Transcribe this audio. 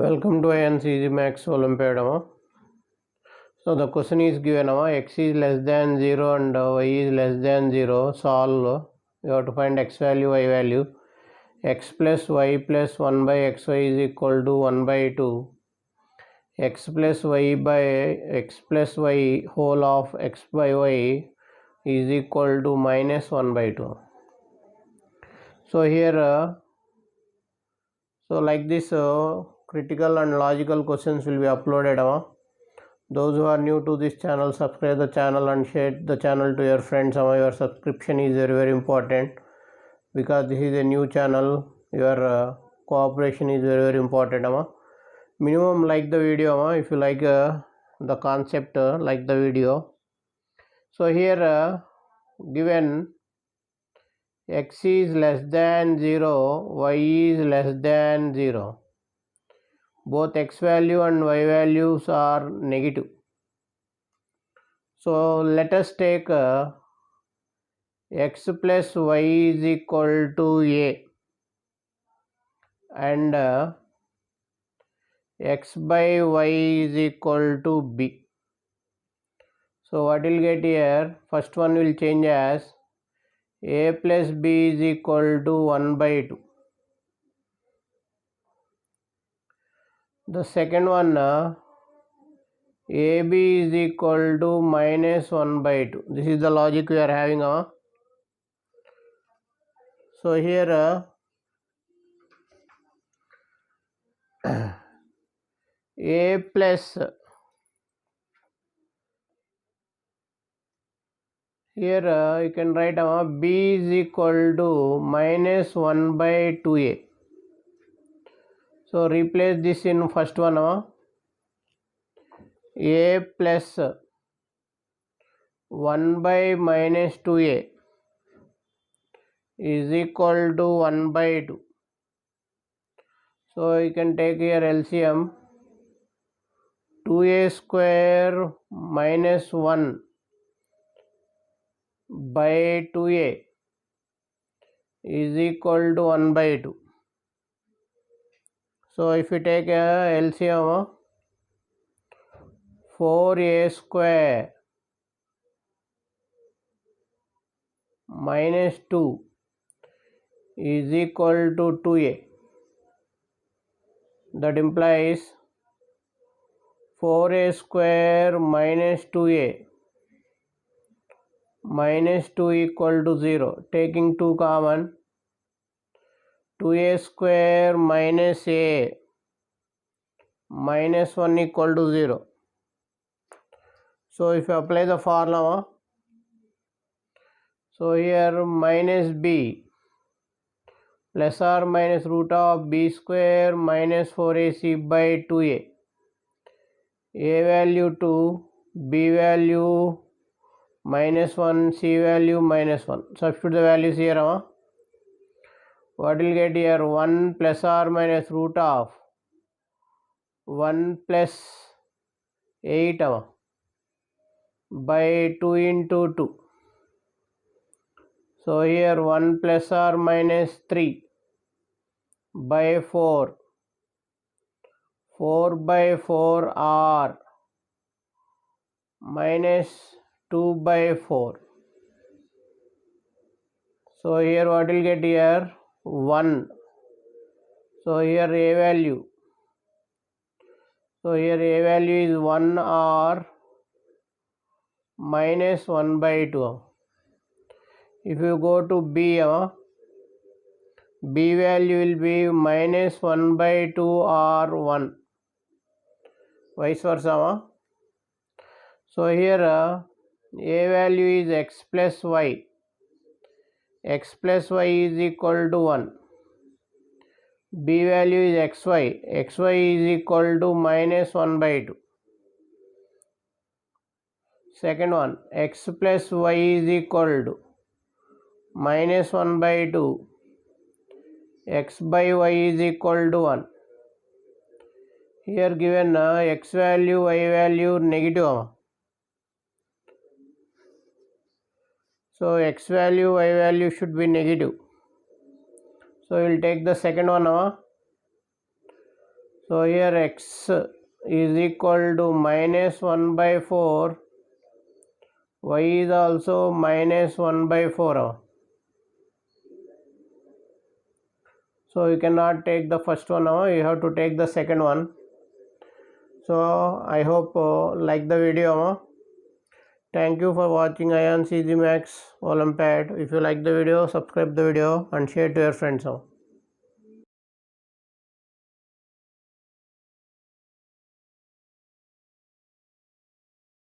Welcome to INCG Max Olympiad. So the question is given, x is less than 0 and y is less than 0. Solve. You have to find x value, y value. X plus y plus 1 by xy is equal to 1 by 2. X plus y by x plus y whole of x by y is equal to minus 1 by 2. So here, like this, critical and logical questions will be uploaded. Those who are new to this channel, subscribe the channel and share the channel to your friends. Your subscription is very important because this is a new channel. Your cooperation is very important. Minimum like the video if you like the concept, like the video. So here given x is less than 0, y is less than 0. Both x value and y values are negative. So let us take x plus y is equal to a and x by y is equal to b. So what will get here? First one will change as a plus b is equal to 1 by 2. The second one ab is equal to minus 1 by 2. This is the logic we are having. So here a plus, here you can write b is equal to minus 1 by 2a. So replace this in first one, a plus 1 by minus 2a is equal to 1 by 2. So you can take here LCM. 2a square minus 1 by 2a is equal to 1 by 2. So if you take LCM, 4a square minus 2 is equal to 2a. That implies 4a square minus 2a minus 2 equal to 0. Taking 2 common, 2a square minus a minus 1 equal to 0. So if you apply the formula, so here minus b plus or minus root of b square minus 4ac by 2a. A value 2, b value minus 1, c value minus 1. Substitute the values here. What will get here? 1 plus or minus root of 1 plus 8 by 2 into 2. So here 1 plus or minus 3 by 4. 4 by 4 r minus 2 by 4. So here what will get here? 1. So here a value. So here a value is 1 r minus 1 by 2. If you go to b, b value will be minus 1 by 2 r 1. Vice versa. So here a value is x plus y. X plus y is equal to 1. B value is xy. Xy is equal to minus 1 by 2. Second one, x plus y is equal to minus 1 by 2. X by y is equal to 1. Here given x value, y value negative. So x value, y value should be negative. So we will take the second one. So here x is equal to minus 1 by 4. Y is also minus 1 by 4. So you cannot take the first one, you have to take the second one. So I hope like the video. Thank you for watching Ion CG Max Olympiad. If you like the video, subscribe the video and share to your friends.